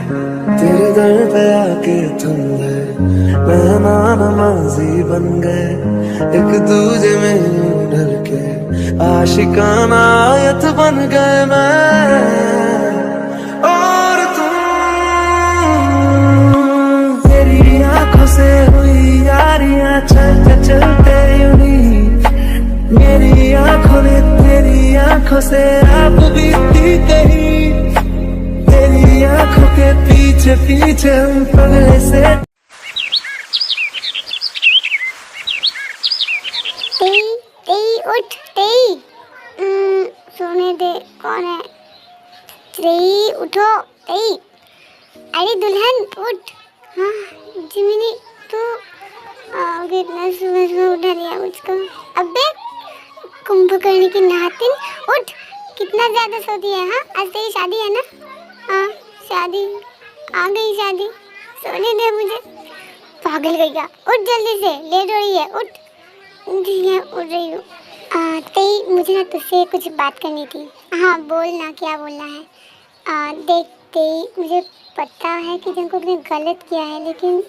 तेरे दर पे आके थम गए, मेहमान नमाजी बन गए, एक दूजे में यूं ढल के आशिकाना आयत बन गए मैं और तुम। तेरी आंखों से हुई यारियां चलते चलते यूं ही, मेरी आंखों ने तेरी आंखों से आप बीती कहीं, तेरी आंखों के पीछे पीछे हम पगले से। तेई तेई उठ तेई, सोने दे। कौन है? तेई उठो तेई। अरे दुल्हन उठ। हाँ जिमिनी तू इतना सुबह सुबह उठा दिया मुझको। अबे कुंभकर्ण की नातिन उठ, कितना ज्यादा सोती है। हाँ आज तेरी शादी है ना? हाँ शादी आ गई, शादी सोने दे मुझे। पागल गई क्या? उठ जल्दी से, लेट हो रही है। उठ। ठीक है उठ रही हूँ। तेई मुझे ना तुझसे कुछ बात करनी थी। हाँ बोल ना, क्या बोलना है? देख तेई, मुझे पता है कि जंकुक ने गलत किया है, लेकिन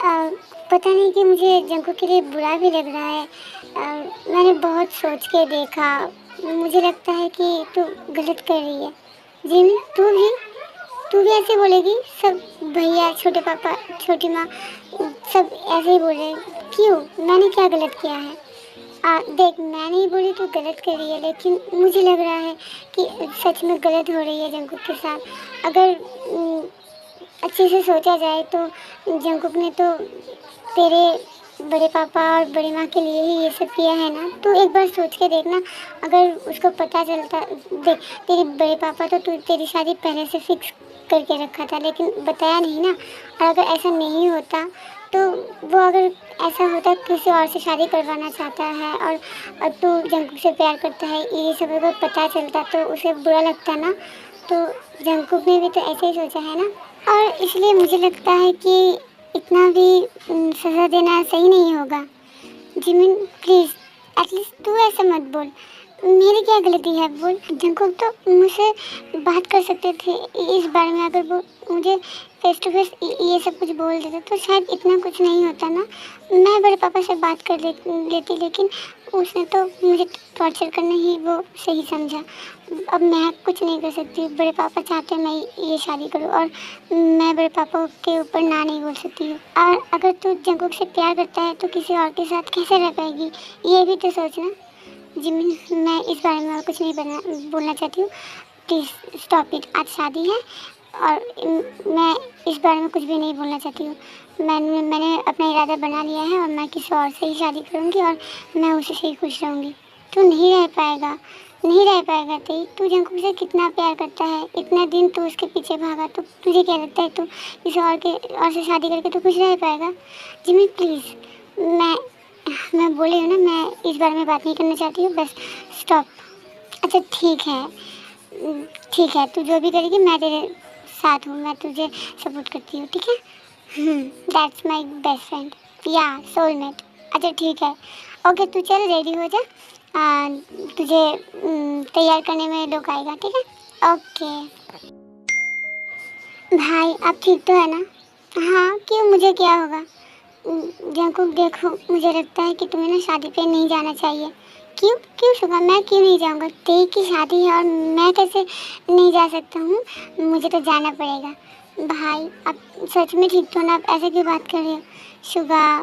पता नहीं कि मुझे जंकुक के लिए बुरा भी लग रहा है। मैंने बहुत सोच के देखा, मुझे लगता है कि तू गलत कर रही है। जिन तू भी ऐसे बोलेगी? सब भैया, छोटे पापा, छोटी माँ सब ऐसे ही बोल रहे हैं। क्यों? मैंने क्या गलत किया है? देख मैं नहीं बोली तू गलत कर रही है, लेकिन मुझे लग रहा है कि सच में गलत हो रही है जंकुक के साथ। अगर अच्छे से सोचा जाए तो जंकुक ने तो तेरे बड़े पापा और बड़ी माँ के लिए ही ये सब किया है ना। तू एक बार सोच के देखना, अगर उसको पता चलता। देख तेरे बड़े पापा तो तेरी शादी पहले से फिक्स करके रखा था, लेकिन बताया नहीं ना। और अगर ऐसा नहीं होता तो वो, अगर ऐसा होता किसी और से शादी करवाना चाहता है और तू जंकुक से प्यार करता है, ये सब अगर पता चलता तो उसे बुरा लगता ना। तो जंकुक ने भी तो ऐसे ही सोचा है ना, और इसलिए मुझे लगता है कि इतना भी सज़ा देना सही नहीं होगा। जिमिन प्लीज़, एटलीस्ट तू ऐसा मत बोल। मेरी क्या गलती है बोल? जंकुक तो मुझसे बात कर सकते थे इस बारे में। अगर वो मुझे फेस टू फेस ये सब कुछ बोल देते तो शायद इतना कुछ नहीं होता ना। मैं बड़े पापा से बात कर लेती, लेकिन उसने तो मुझे टॉर्चर करना ही वो सही समझा। अब मैं कुछ नहीं कर सकती। बड़े पापा चाहते हैं मैं ये शादी करूं, और मैं बड़े पापा के ऊपर ना नहीं बोल सकती हूँ। और अगर तू जंकुक से प्यार करता है तो किसी और के साथ कैसे रह पाएगी, ये भी तो सोचना। जिमिन मैं इस बारे में और कुछ नहीं बोलना चाहती हूँ। Please stop it. आज शादी है और मैं इस बारे में कुछ भी नहीं बोलना चाहती हूँ। मैंने अपना इरादा बना लिया है और मैं किसी और से ही शादी करूँगी और मैं उसी से ही खुश रहूँगी। तू नहीं रह पाएगा, नहीं रह पाएगा तेई। तू जंकुक से कितना प्यार करता है, इतना दिन तू उसके पीछे भागा, तो तुझे क्या लगता है तू किसी और से शादी करके तू खुश रह पाएगा? जिमिन प्लीज़, मैं बोली हूँ ना, मैं इस बारे में बात नहीं करना चाहती हूँ। Bus stop. अच्छा ठीक है तू जो भी करेगी मैं तेरे साथ हूँ, मैं तुझे सपोर्ट करती हूँ, ठीक है? दैट्स माय बेस्ट फ्रेंड या सोलमेट। अच्छा ठीक है, ओके तू चल रेडी हो जा। तुझे तैयार करने में लोग आएगा, ठीक है? ओके भाई, आप ठीक तो है ना? हाँ क्यों, मुझे क्या होगा? जंकुक देखो, मुझे लगता है कि तुम्हें ना शादी पे नहीं जाना चाहिए। क्यों क्यों शुभा, मैं क्यों नहीं जाऊँगा? तेई की शादी है और मैं कैसे नहीं जा सकता हूँ? मुझे तो जाना पड़ेगा। भाई आप सच में ठीक तो ना? आप ऐसे क्यों बात कर रहे हो? शुभा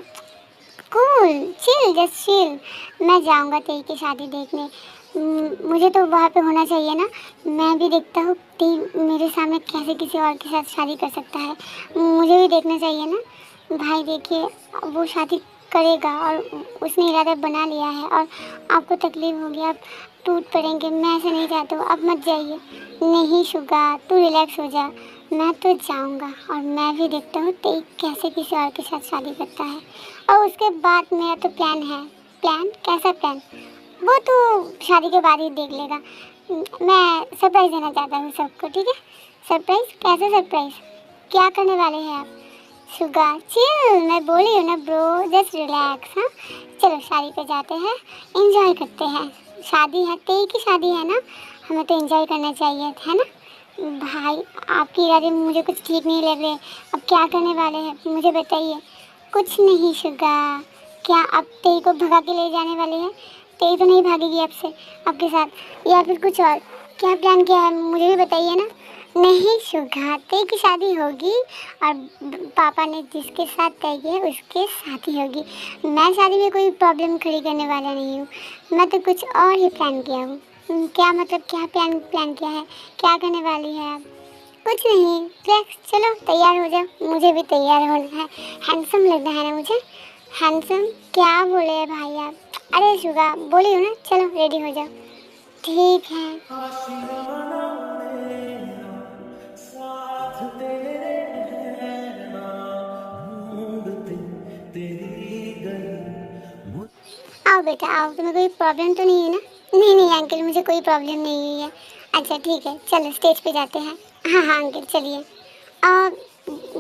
कूल, चिल, जस्ट चिल। मैं जाऊँगा तेई की शादी देखने। मुझे तो वहाँ पे होना चाहिए ना। मैं भी देखता हूँ तेई मेरे सामने कैसे किसी और के साथ शादी कर सकता है, मुझे भी देखना चाहिए ना। भाई देखिए, वो शादी करेगा और उसने इरादा बना लिया है और आपको तकलीफ़ होगी, आप टूट पड़ेंगे। मैं ऐसे नहीं चाहता हूँ, आप मत जाइए। नहीं शुगा, तू रिलैक्स हो जा। मैं तो जाऊँगा और मैं भी देखता हूँ तेई कैसे किसी और के साथ शादी करता है, और उसके बाद मेरा तो प्लान है। प्लान? कैसा प्लान? वो तो शादी के बाद ही देख लेगा। मैं सरप्राइज़ देना चाहता हूँ सबको, ठीक है? सरप्राइज़? कैसा सरप्राइज़? क्या करने वाले हैं आप? शुगा चिल, मैं बोली हूँ ना ब्रो, जस्ट रिलैक्स। हाँ चलो शादी पे जाते हैं, एंजॉय करते हैं। शादी है, तेई की शादी है ना, हमें तो एंजॉय करना चाहिए, है ना? भाई आपके इरादे मुझे कुछ ठीक नहीं लग रहे। अब क्या करने वाले हैं मुझे बताइए। कुछ नहीं शुगा। क्या आप तेई को भगा के ले जाने वाले हैं? तेई तो नहीं भागेगी आपसे, आपके साथ, या फिर कुछ और? क्या प्लान किया है मुझे भी बताइए ना। नहीं शुगा, तेई की शादी होगी और पापा ने जिसके साथ तय किया उसके साथ ही होगी। मैं शादी में कोई प्रॉब्लम खड़ी करने वाला नहीं हूँ। मैं तो कुछ और ही प्लान किया हूँ। क्या मतलब क्या प्लान किया है? क्या करने वाली है आप? कुछ नहीं, रिलैक्स। चलो तैयार हो जाओ, मुझे भी तैयार होना है। हैंडसम लगना है ना मुझे। हैंडसम क्या बोले हैं भाई आप? अरे शुगा बोली हूँ ना, चलो रेडी हो जाओ। ठीक है। साथ तेरे रहना, ढूंढते तेरी गली। आओ बेटा आओ, तुम्हें कोई प्रॉब्लम तो नहीं है ना? नहीं नहीं अंकल, मुझे कोई प्रॉब्लम नहीं हुई है। अच्छा ठीक है, चलो स्टेज पे जाते हैं। हाँ हाँ अंकल चलिए।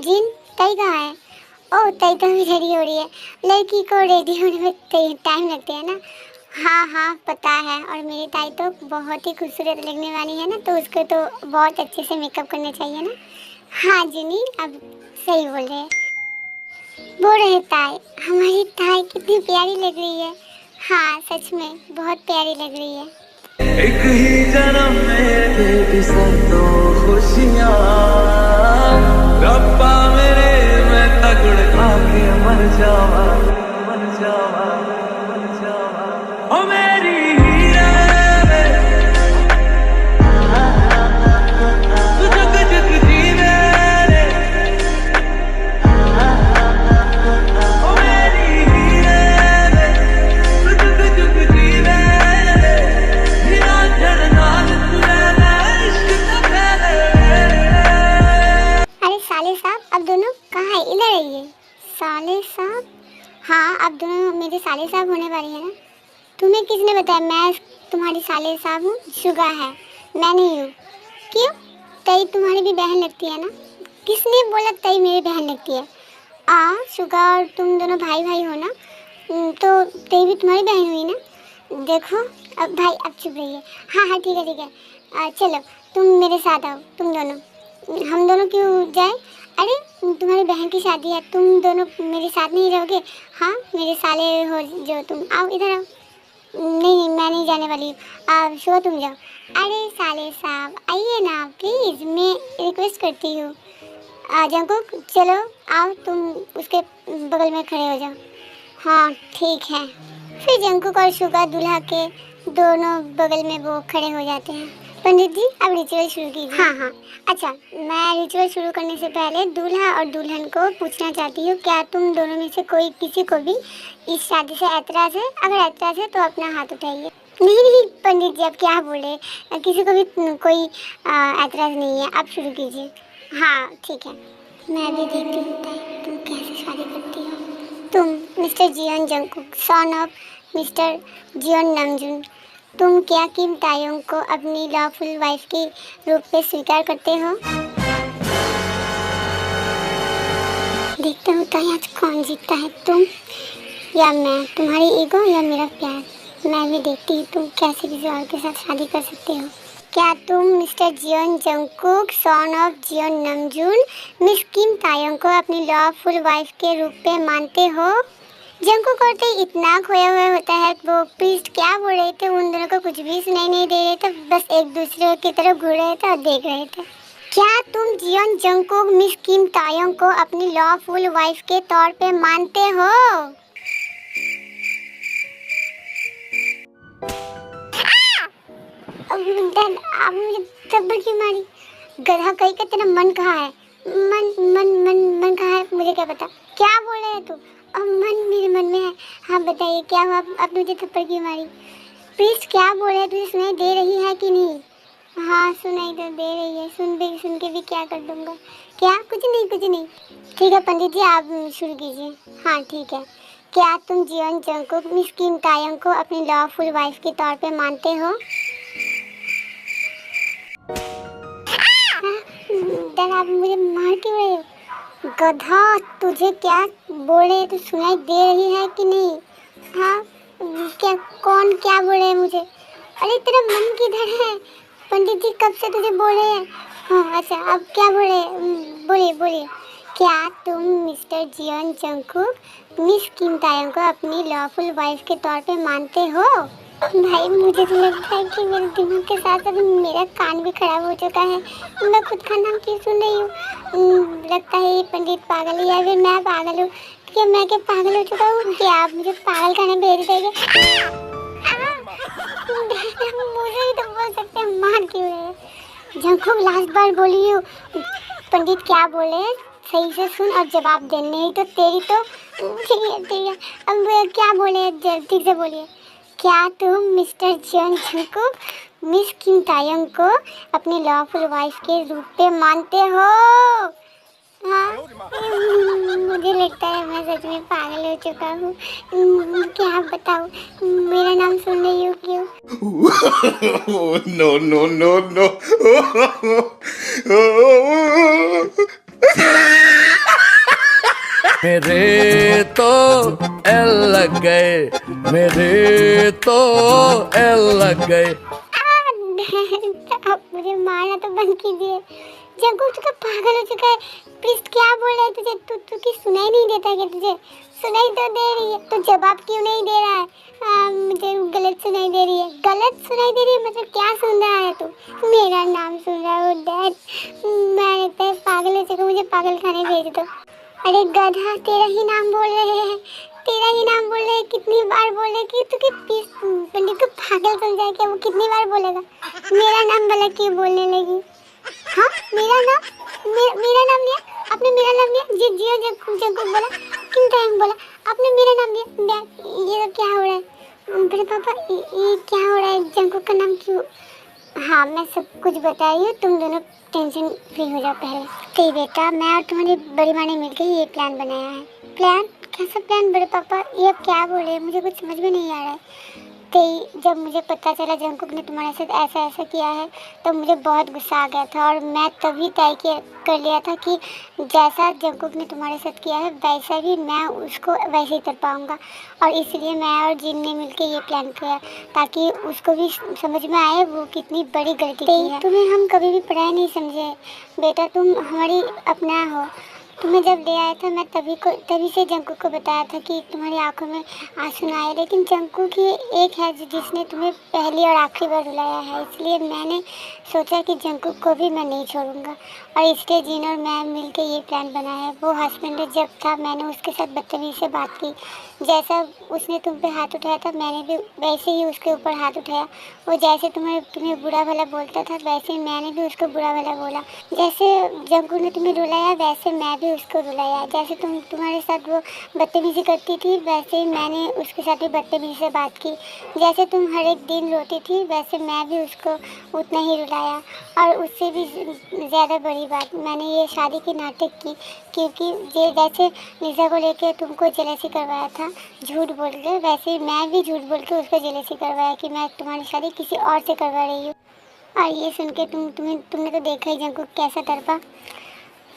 जिन तई कहाँ है? ओह तई तो अभी रेडी हो रही है। लड़की को रेडी होने में टाइम लगते हैं ना। हाँ हाँ पता है, और मेरी ताई तो बहुत ही खूबसूरत लगने वाली है ना, तो उसको तो बहुत अच्छे से मेकअप करना चाहिए ना। हाँ जिनी अब सही बोल रहे हैं। बोल रहे ताई, हमारी ताई कितनी प्यारी लग रही है। हाँ सच में बहुत प्यारी लग रही है। एक ही जन्म में तेरी सौ खुशियाँ, रब्बा मेरे मैं तगड़ खा के मर जावा, मर जावा, मर जावा। ओ मेरी हीरा तू जग जग जीवे रे, ओ मेरी हीरा तू जग जग जीवे रे, हीरा जरनाल तुरे इश्क का पहले। अरे साले साहब अब दोनों कहाँ है? इधर आइए। साले साहब? हाँ अब दोनों मेरे साले साहब होने वाले हैं ना। तुम्हें किसने बताया मैं तुम्हारी साले साहब हूँ? शुगा है, मैं नहीं हूँ। क्यों? तई तुम्हारी भी बहन लगती है ना। किसने बोला तई मेरी बहन लगती है? शुगा और तुम दोनों भाई भाई हो ना। तो तई भी तुम्हारी बहन हुई ना। देखो अब भाई अब चुप रहिए। हाँ हाँ ठीक है ठीक है। चलो तुम मेरे साथ आओ, तुम दोनों। हम दोनों क्यों जाए? अरे तुम्हारी बहन की शादी है, तुम दोनों मेरे साथ नहीं रहोगे? हाँ मेरे साले हो जो तुम, आओ इधर आओ। नहीं नहीं मैं नहीं जाने वाली हूँ। शुगा तुम जाओ। अरे साले साहब आइए ना प्लीज़, मैं रिक्वेस्ट करती हूँ। जंकुक चलो आओ, तुम उसके बगल में खड़े हो जाओ। हाँ ठीक है। फिर जंकुक और शुगा दूल्हा के दोनों बगल में वो खड़े हो जाते हैं। पंडित जी अब रिचुअल शुरू कीजिए। हाँ हाँ अच्छा, मैं रिचुअल शुरू करने से पहले दूल्हा और दुल्हन को पूछना चाहती हूँ, क्या तुम दोनों में से कोई किसी को भी इस शादी से ऐतराज़ है? अगर ऐतराज़ है तो अपना हाथ उठाइए। नहीं नहीं पंडित जी अब क्या बोले, किसी को भी कोई ऐतराज़ नहीं है, आप शुरू कीजिए। हाँ ठीक है। मैं भी देखती हूँ तुम कैसे शादी करती हो। तुम mister Jeon Jungkook son of mister Jeon Namjoon, तुम क्या किम तायोंग को अपनी लॉफुल वाइफ के रूप में स्वीकार करते हो? देखता हूँ ताई आज कौन जीतता है, तुम या मैं, तुम्हारी ईगो या मेरा प्यार। मैं भी देखती हूँ तुम कैसे किसी और के साथ शादी कर सकते हो। क्या तुम mister Jeon Jungkook son of Jeon Namjoon miss Kim Taeyong को अपनी लॉफुल वाइफ के रूप में मानते हो? जंकुक और तई इतना खोया हुआ होता है, वो प्रीस्ट क्या बोल रहे थे उन दोनों को कुछ भी सुनाई नहीं दे रहे थे, बस एक दूसरे की तरफ घूर रहे थे और देख रहे थे। क्या तुम Xeon Jungkook miss Kim Taeyong को अपनी लॉफुल वाइफ के तौर पे मानते हो? अब मुझे थप्पड़ क्यों मारी? गधा कहीं का, तेरा मन कहाँ है? मन मन मन मन कहाँ है? मुझे क्या पता क्या बोल रहे हैं तू? मन मेरे मन में है। हाँ बताइए क्या हुआ, अब मुझे थप्पड़ क्यों मारी? प्लीज क्या बोल रहे हैं, तुझे सुनाई दे रही है कि नहीं? हाँ सुनाई तो दे रही है, सुन के भी क्या कर दूंगा? क्या? कुछ नहीं। ठीक है पंडित जी आप शुरू कीजिए। हाँ ठीक है। क्या तुम Xeon Jungkook miss Kim Taeyong को अपनी लॉफुल वाइफ के तौर पे मानते हो? आप मुझे मार क्यों रहे हो? गधा तुझे क्या बोल रहे, तो सुनाई दे रही है कि नहीं? हाँ क्या, कौन क्या बोल रहे हैं मुझे? अरे तेरा मन किधर है? पंडित जी कब से तुझे बोल रहे हैं हाँ अच्छा, अब क्या बोले? बोलिए बोलिए। क्या तुम मिस्टर जियोन जंगकुक मिस किम ताeyong को अपनी लॉफुल वाइफ के तौर पे मानते हो? भाई मुझे तो लगता है कि मेरे दिमाग के साथ साथ मेरा कान भी खराब हो चुका है। मैं खुद का नाम क्यों सुन रही हूँ? लगता है ये पंडित पागल है या फिर मैं पागल हूँ। क्या मैं क्या पागल हो चुका हूँ? क्या आप मुझे पागल खाने भेज देंगे? मुझे ही तो बोल सकते हैं, मार क्यों रहे? जंगकुक लास्ट बार बोली हूँ, पंडित क्या बोले सही से सुन और जवाब दे, नहीं तो तेरी तो ठीक है। अब क्या बोले ठीक से बोलिए। क्या तुम मिस्टर जियोन जंगकुक मिस किम ताeyong को अपनी लॉफुल वाइफ के रूप में मानते हो? हाँ, मुझे लगता है मैं सच में पागल हो चुका हूँ। क्या बताऊँ, मेरा नाम सुन रही हो क्यों? no, no, no, no. मेरे तो एल लग गए, मेरे तो एल लग गए। आप मुझे मारना तो बंद कीजिए। जंगकुक तू तो पागल हो चुका है। प्लीज क्या बोल रहा है तुझे? तू की सुनाई नहीं देता क्या तुझे? सुनाई तो दे रही है, तो जवाब क्यों नहीं दे रहा है? मुझे गलत सुनाई दे रही है। गलत सुनाई दे रही है मतलब क्या सुन रहा है तू? मेरा नाम सुन रहा है डैड। मैं लगता है पागल हो चुका, मुझे पागल खाने भेज दो। अरे गधा, तेरा ही नाम बोल रहे हैं, तेरा ही नाम बोल रहे हैं। कितनी बार बोले कि तू के पंडित को पागल समझा क्या? वो कितनी बार बोलेगा? मेरा नाम भला क्यों बोलने लगी? हाँ मेरा नाम लिया आपने? मेरा नाम लिया? जी जियो जंगकुक बोला, किम ताeyong बोला, आपने मेरा नाम लिया। ये सब क्या हो रहा है? बड़े पापा ये क्या हो रहा है? जंगकुक का नाम क्यों? हाँ मैं सब कुछ बता रही हूँ, तुम दोनों टेंशन फ्री हो जाओ पहले। ठीक बेटा, मैं और तुम्हारी बड़ी माँ ने मिलकर ये प्लान बनाया है। प्लान? कैसा प्लान बड़े पापा? ये अब क्या बोल रहे हैं? मुझे कुछ समझ में नहीं आ रहा है। तो जब मुझे पता चला जंगकुक ने तुम्हारे साथ ऐसा किया है तो मुझे बहुत गुस्सा आ गया था और मैं तभी तय कर लिया था कि जैसा जंगकुक ने तुम्हारे साथ किया है वैसा ही मैं उसको वैसे ही कर पाऊँगा। और इसलिए मैं और जिन ने मिलकर ये प्लान किया ताकि उसको भी समझ में आए वो कितनी बड़ी गलती की है। तुम्हें हम कभी भी पढ़ाई नहीं समझे बेटा, तुम हमारी अपना हो। तुम्हें जब ले आया था मैं तभी से जंगकुक को बताया था कि तुम्हारी आंखों में आंसू आए, लेकिन जंगकुक ही एक है जिसने तुम्हें पहली और आखिरी बार रुलाया है। इसलिए मैंने सोचा कि जंगकुक को भी मैं नहीं छोड़ूंगा और इसलिए जिन और मैं मिलकर ये प्लान बनाया है। वो हस्बैंड जब था मैंने उसके साथ बदतमीजी से बात की, जैसा उसने तुम पे हाथ उठाया था मैंने भी वैसे ही उसके ऊपर हाथ उठाया। वो जैसे तुम्हें बुरा भला बोलता था वैसे ही मैंने भी उसको बुरा भला बोला। जैसे जंगकुक ने तुम्हें रुलाया वैसे मैं भी उसको रुलाया। जैसे तुम्हारे साथ वो बदतमीजी करती थी वैसे ही मैंने उसके साथ भी बदतमीजी से बात की। जैसे तुम हर एक दिन रोती थी वैसे मैं भी उसको उतना ही रुलाया। और उससे भी ज़्यादा बड़ी बात, मैंने ये शादी की नाटक की क्योंकि जैसे लिज़ा को लेके तुमको जेलसी करवाया था झूठ बोल के, वैसे ही मैं भी झूठ बोल के उसको जेलसी करवाया कि मैं तुम्हारी शादी किसी और से करवा रही हूँ। और ये सुन के तुमने तो देखा ही जंगकुक कैसा तड़पा।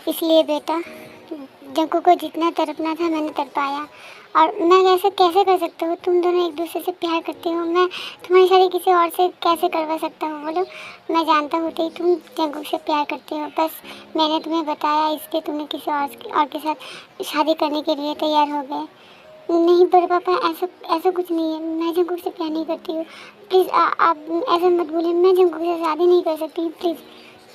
इसलिए बेटा जंगकुक को जितना तड़पना था मैंने तड़पाया। और मैं ऐसा कैसे कर सकता हूँ? तुम दोनों एक दूसरे से प्यार करते हो, मैं तुम्हारी शादी किसी और से कैसे करवा सकता हूँ बोलो? मैं जानता हूँ कि तुम जंगकुक से प्यार करते हो, बस मैंने तुम्हें बताया इसलिए तुमने किसी और के साथ शादी करने के लिए तैयार हो गए। नहीं बड़े पापा, ऐसा कुछ नहीं है। मैं जंगकुक से प्यार नहीं करती हूँ। प्लीज़ आप ऐसा मत बोलिए। मैं जंगकुक से शादी नहीं कर सकती। प्लीज़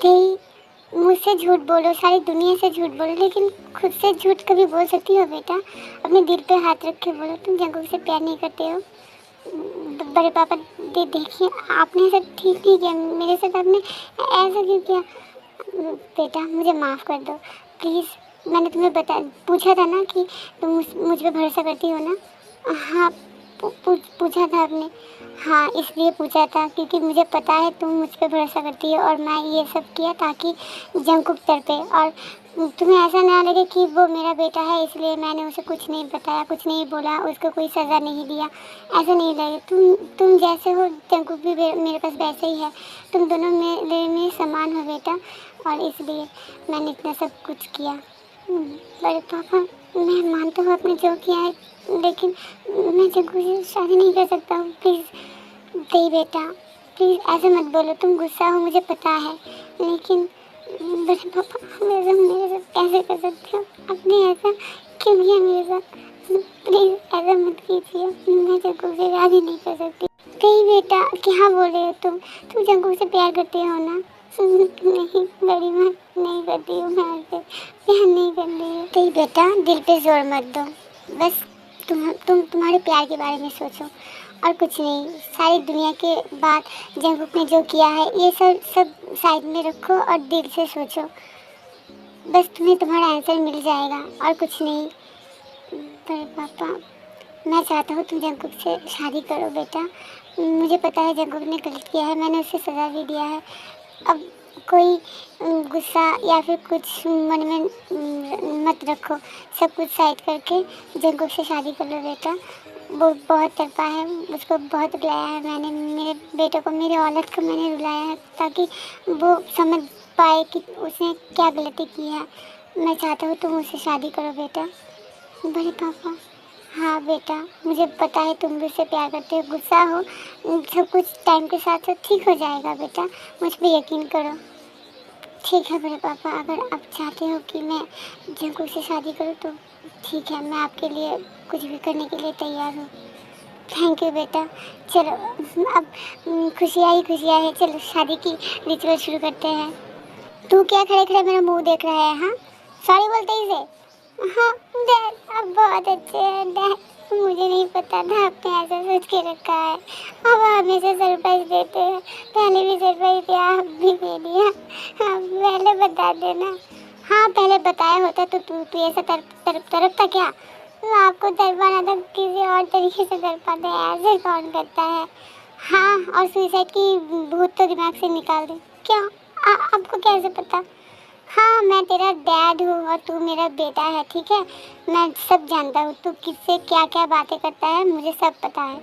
थे मुझसे झूठ बोलो, सारी दुनिया से झूठ बोलो, लेकिन खुद से झूठ कभी बोल सकती हो बेटा? अपने दिल पे हाथ रख के बोलो तुम जंगकुक से प्यार नहीं करते हो। बड़े पापा देखिए आपने ऐसा ठीक नहीं किया मेरे साथ। आपने ऐसा क्यों किया? बेटा मुझे माफ़ कर दो प्लीज़। मैंने तुम्हें पूछा था ना कि तुम मुझ पे भरोसा करती हो ना? हाँ पूछा था आपने। हाँ इसलिए पूछा था क्योंकि मुझे पता है तुम मुझ पे भरोसा करती हो और मैं ये सब किया ताकि जंगकुक तड़पे और तुम्हें ऐसा ना लगे कि वो मेरा बेटा है इसलिए मैंने उसे कुछ नहीं बताया, कुछ नहीं बोला, उसको कोई सज़ा नहीं दिया। ऐसा नहीं लगे। तुम जैसे हो जंगकुक भी मेरे पास वैसे ही है। तुम दोनों मेरे में समान हो बेटा और इसलिए मैंने इतना सब कुछ किया। बड़े पापा मैं मानता हूँ आपने जो किया है, लेकिन मैं जंगकुक से शादी नहीं कर सकता हूँ। प्लीज़ दे बेटा, प्लीज़ ऐसे मत बोलो। तुम गुस्सा हो मुझे पता है, लेकिन बड़े पापा मेरे साथ कैसे कर सकते हो? आपने ऐसा क्यों किया मेरे साथ? प्लीज ऐसा मत कीजिए, मैं जंकुक से शादी नहीं कर सकती। नहीं बेटा, क्या बोल रहे हो तुम जंकुक से प्यार करते हो ना? नहीं बड़ी माँ, नहीं करती हूँ, मैं आपसे प्यार नहीं कर रही हूँ। नहीं बेटा, दिल पे जोर मत दो, बस तुम्हारे प्यार के बारे में सोचो और कुछ नहीं। सारी दुनिया के बाद जंकुक ने जो किया है ये सब साइड में रखो और दिल से सोचो, बस तुम्हें तुम्हारा आंसर मिल जाएगा और कुछ नहीं। पर पापा, मैं चाहता हूँ तुम जंकुक से शादी करो बेटा। मुझे पता है जंकुक ने गलत किया है, मैंने उसे सज़ा भी दिया है। अब कोई गुस्सा या फिर कुछ मन में मत रखो, सब कुछ साइड करके जंकुक से शादी कर लो बेटा। वो बहुत तड़पा है, उसको बहुत रुलाया है मैंने, मेरे बेटे को, मेरे औलाद को मैंने रुलाया है ताकि वो समझ पाए कि उसने क्या गलती की है। मैं चाहता हूँ तुम उससे शादी करो बेटा। बड़े पापा, हाँ बेटा, मुझे पता है तुम भी उससे प्यार करते हो, गुस्सा हो, सब कुछ टाइम के साथ साथ ठीक हो जाएगा बेटा, मुझ पर यकीन करो। ठीक है बड़े पापा, अगर आप चाहते हो कि मैं जंकुक से शादी करूँ तो ठीक है, मैं आपके लिए कुछ भी करने के लिए तैयार हूँ। थैंक यू बेटा। चलो अब खुशियाँ ही खुशियाँ है, चलो शादी की रिचुअल शुरू करते हैं। तू क्या खड़े खड़े मेरा मुंह देख रहा है? हाँ, सॉरी बोलते ही से। हाँ डैड, आप बहुत अच्छे हैं डैड, मुझे नहीं पता था आपने ऐसा सोच के रखा है। अब हमेशा सरप्राइज देते हैं, पहले भी सरप्राइज दिया, अब भी दे दिया। हाँ, पहले बता देना। हाँ, पहले बताया होता तो तू ऐसा तरफता क्या? तो आपको तड़पाना था, किसी और तरीके से तड़पाते हैं, ऐसे कौन करता है? हाँ, और सुसाइड की भूत तो दिमाग से निकाल दे। क्या आपको कैसे पता? हाँ, मैं तेरा डैड हूँ और तू मेरा बेटा है, ठीक है? मैं सब जानता हूँ, तू किससे क्या क्या बातें करता है, मुझे सब पता है।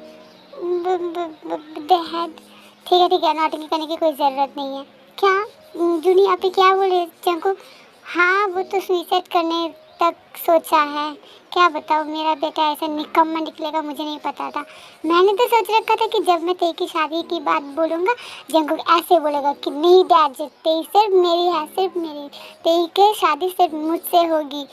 डैड, ठीक है, नौटंकी करने की कोई ज़रूरत नहीं है। क्या जूनी, आप क्या बोल रहे जंकुक? हाँ, वो तो सुसाइड करने तक सोचा है। क्या बताऊँ, मेरा बेटा ऐसा निकम्मा निकलेगा मुझे नहीं पता था। मैंने तो सोच रखा था कि जब मैं तेरी की शादी की बात बोलूँगा जंकुक ऐसे बोलेगा कि नहीं डैड, तेरी सिर्फ मेरी है, सिर्फ मेरी, तेरी की शादी सिर्फ मुझसे होगी,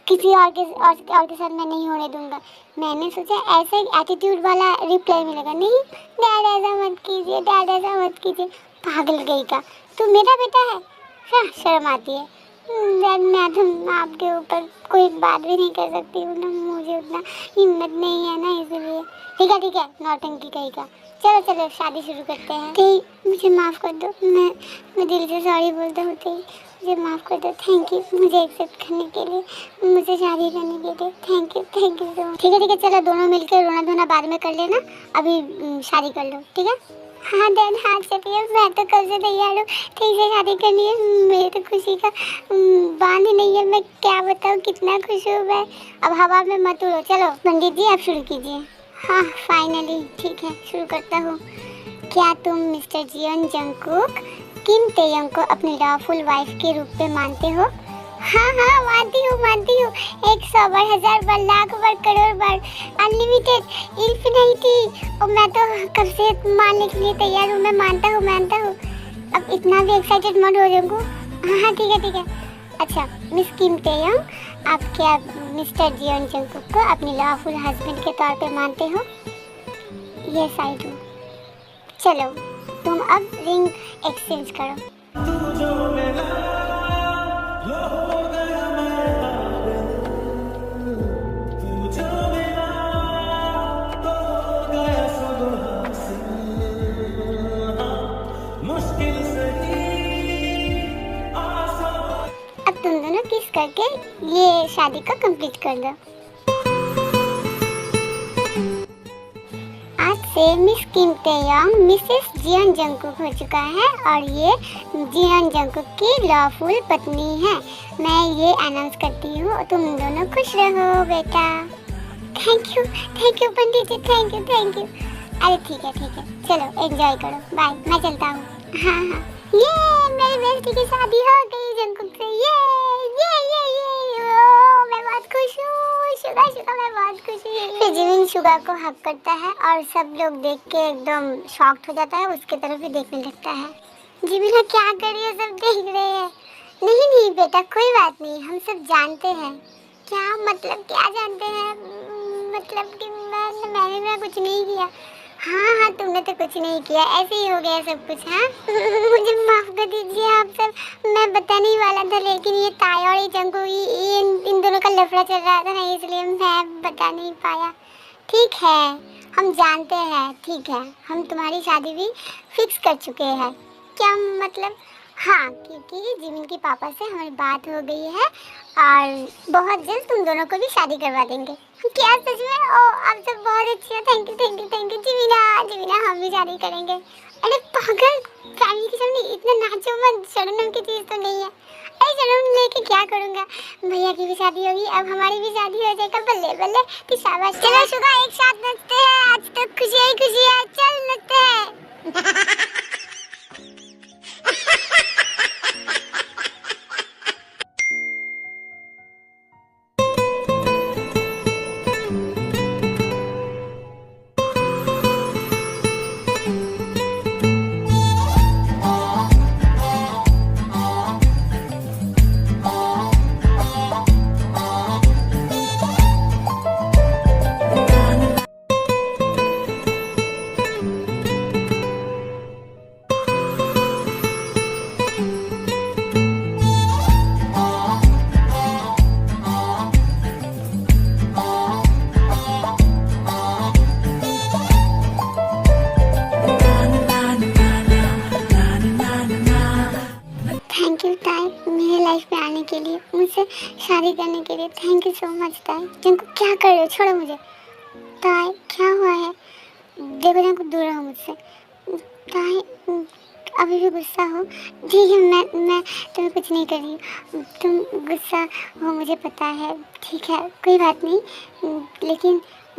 किसी और के साथ मैं नहीं होने दूँगा। मैंने सोचा ऐसे एटीट्यूड वाला रिप्लाई मिलेगा, नहीं डैड ऐसा मत कीजिए, डैड ऐसा मत कीजिए। पागल गई का, तू मेरा बेटा है? हाँ, शर्म आती है डैड, मैं तो आपके ऊपर कोई बात भी नहीं कर सकती हूँ ना, मुझे उतना हिम्मत नहीं है ना, इसलिए। ठीक है, नौटंकी कहीं का। चलो शादी शुरू करते हैं। ठीक, मुझे माफ़ कर दो, मैं दिल से सॉरी बोलता हूँ। मुझे माफ़ कर दो, थैंक यू मुझे एक्सेप्ट करने के लिए, मुझे शादी करने के लिए, थैंक यू सो मच। ठीक है, चलो दोनों मिलकर रोना धोना बाद में कर लेना, अभी शादी कर लो, ठीक है? हाँ डैड, हाँ चलिए, मैं तो कब से तैयार हूँ, ठीक से शादी करनी है, मेरी तो खुशी का बांध ही नहीं है, मैं क्या बताऊँ कितना खुश हूँ मैं। अब हवा में मत उड़ो, चलो पंडित जी आप शुरू कीजिए। हाँ फाइनली, ठीक है, शुरू करता हूँ। क्या तुम मिस्टर जियोन जंकुक किम तेयोंग को अपनी लॉफुल वाइफ के रूप में मानते हो? हाँ मानती हूँ, 100 बार, 1000 बार, लाख बार, करोड़ बार, अनलिमिटेड, इन्फिनिटी। और मैं तो कब से मानने के लिए तैयार हूँ, मैं मानता हूँ। अब इतना भी एक्साइटेड मत हो जाऊँगा। हाँ ठीक है। अच्छा मिस किम तेयोंग, आप क्या मिस्टर जियोन जंकुक को अपने लॉफुल हस्बैंड के तौर पे मानते हो? Yes I do. चलो तुम अब रिंग एक्सचेंज करो। अब तुम दोनों किस करके ये शादी को कंप्लीट कर दो। आज से मिस किम तेयोंग मिसेस जियोन जंकुक हो चुका है और ये जियोन जंकुक की लॉफुल पत्नी है। मैं ये अनाउंस करती हूँ, तुम दोनों खुश रहो बेटा। Thank you Pandit ji, thank you. अरे ठीक है, चलो एंजॉय करो, बाय, मैं चलता हूँ। हाँ ये मेरी बेटी की शादी हो गई जंकुक से, ये मैं बहुत खुश हूँ। शुगा मैं बहुत खुश हूँ। फिर जिमिन शुगा को हक करता है और सब लोग देख के एकदम शॉक्ड हो जाता है, उसके तरफ ही देखने लगता है। जिमिन क्या कर रही है, सब देख रहे हैं। नहीं नहीं बेटा, कोई बात नहीं, हम सब जानते हैं। क्या मतलब क्या जानते हैं? मतलब कि मैंने कुछ नहीं किया। हाँ हाँ, तुमने तो कुछ नहीं किया, ऐसे ही हो गया सब कुछ। हाँ मुझे माफ कर दीजिए आप सब, मैं बताने ही वाला था, लेकिन ये ताया और ये जंकू इन दोनों का लफड़ा चल रहा था ना, इसलिए मैं बता नहीं पाया। ठीक है, हम जानते हैं, ठीक है, हम तुम्हारी शादी भी फिक्स कर चुके हैं। क्या मतलब? हाँ, क्योंकि जिमिन के पापा से हमारी बात हो गई है और बहुत जल्द तुम दोनों को भी शादी करवा देंगे। क्या सच में? ओ, आप सब बहुत अच्छे हो, thank you thank you thank you. जिमिना हम भी शादी करेंगे। अरे पागल, फैमिली के सामने इतना नाचो मत, शर्म की चीज़ तो नहीं है। अरे शर्म लेके क्या करूँगा, भैया की भी शादी होगी, अब हमारी भी शादी हो जाएगा, बल्ले बल्ले। तो शाबाश, चलो शुगा एक साथ नचते हैं, आज तो खुशी ही खुशी है, चल नचते हैं। थैंक यू ताई, मेरे लाइफ में आने के लिए, मुझसे शादी करने के लिए। थैंक यू सो मच ताई। जिनको क्या कर रहे हो, छोड़ो मुझे। ताई क्या हुआ है? देखो जिनको दूर रहो मुझसे। ताई अभी भी गुस्सा हो? ठीक है, मैं तुम्हें कुछ नहीं कर रही हूँ, तुम गुस्सा हो मुझे पता है, ठीक है कोई बात नहीं।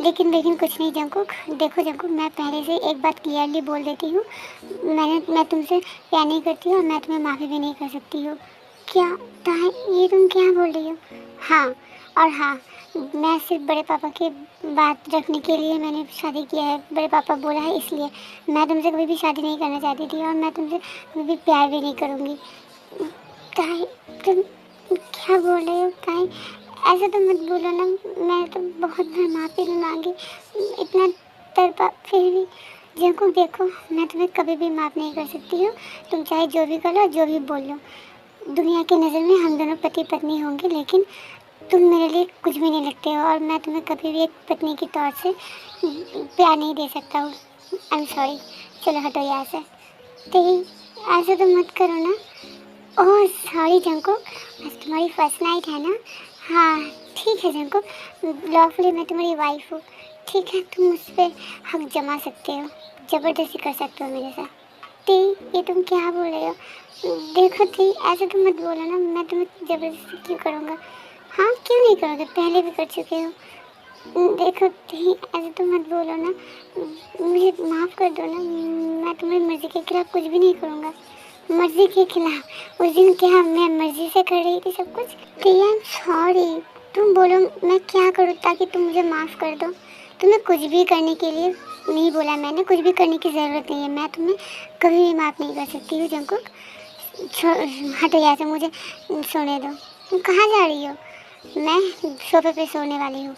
लेकिन कुछ नहीं जंकुक। देखो जंकुक, मैं पहले से एक बात क्लियरली बोल देती हूँ, मैं तुमसे प्यार नहीं करती हूँ और मैं तुम्हें माफ़ी भी नहीं कर सकती हूँ। क्या ताई, ये तुम क्या बोल रही हो? हाँ, और हाँ, मैं सिर्फ बड़े पापा की बात रखने के लिए मैंने शादी किया है, बड़े पापा बोला है इसलिए। मैं तुमसे कभी भी शादी नहीं करना चाहती थी और मैं तुमसे कभी भी प्यार भी नहीं करूँगी। ताई तुम क्या बोल रहे हो? ताई ऐसा तो मत बोलो ना, मैं तो बहुत बार माफ़ी भी मांगी, इतना तरपा, फिर भी जंकुक देखो, मैं तुम्हें कभी भी माफ़ नहीं कर सकती हूँ। तुम चाहे जो भी करो, जो भी बोल लो, दुनिया की नज़र में हम दोनों पति पत्नी होंगे, लेकिन तुम मेरे लिए कुछ भी नहीं लगते हो और मैं तुम्हें कभी भी एक पत्नी के तौर से प्यार नहीं दे सकता हूँ। आई एम सॉरी, चलो हटो यहाँ से। तो ऐसा तो मत करो ना। ओह सॉरी जंकुक, आज तुम्हारी फर्स्ट नाइट है ना? हाँ ठीक है जंकुक, लॉफुली मैं तुम्हारी वाइफ हूँ, ठीक है, तुम मुझ पर हक जमा सकते हो, ज़बरदस्ती कर सकते हो मेरे साथ। ती ये तुम क्या बोल रहे हो? देखो ती, ऐसे तो मत बोलो ना, मैं तुम्हें ज़बरदस्ती क्यों करूँगा? हाँ क्यों नहीं करोगे, पहले भी कर चुके हो। देखो ती, ऐसे तो मत बोलो ना, मुझे माफ़ कर दो ना, मैं तुम्हारी मर्ज़ी के खिलाफ़ कुछ भी नहीं करूँगा। मर्ज़ी के खिलाफ़? उस दिन क्या मैं मर्ज़ी से कर रही थी सब कुछ? ती आई एम सॉरी, तुम बोलो मैं क्या करूँ ताकि तुम मुझे माफ़ कर दो। तुम्हें कुछ भी करने के लिए नहीं बोला मैंने, कुछ भी करने की ज़रूरत नहीं है, मैं तुम्हें कभी भी माफ़ नहीं कर सकती हूँ जंकुक। हटो यहाँ से, मुझे सोने दो। तुम कहाँ जा रही हो? मैं सोफे पे सोने वाली हूँ।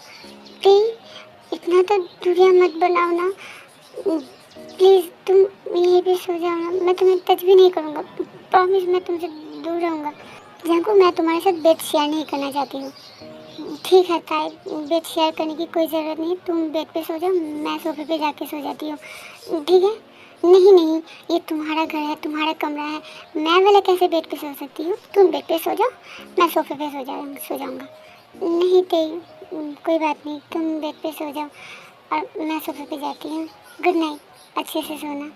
प्लीज़ इतना तो दूरियाँ मत बनाओ ना, प्लीज़ तुम यहीं पे सो जाओ ना, मैं तुम्हें टच भी नहीं करूँगा, प्रॉमिस मैं तुमसे दूर रहूँगा। जंकुक मैं तुम्हारे साथ बेड शेयर नहीं करना चाहती हूँ। ठीक है ताई, बेड शेयर करने की कोई ज़रूरत नहीं, तुम बेड पे सो जाओ, मैं सोफे पे जाके सो जाती हूँ, ठीक है? नहीं नहीं, ये तुम्हारा घर है, तुम्हारा कमरा है, मैं वाला कैसे बेड पे सो सकती हूँ? तुम बेड पे सो जाओ, मैं सोफे पे सो जाऊँगा। नहीं ताई कोई बात नहीं, तुम बेड पे सो जाओ और मैं सोफे पे जाती हूँ। गुड नाइट, अच्छे से सोना।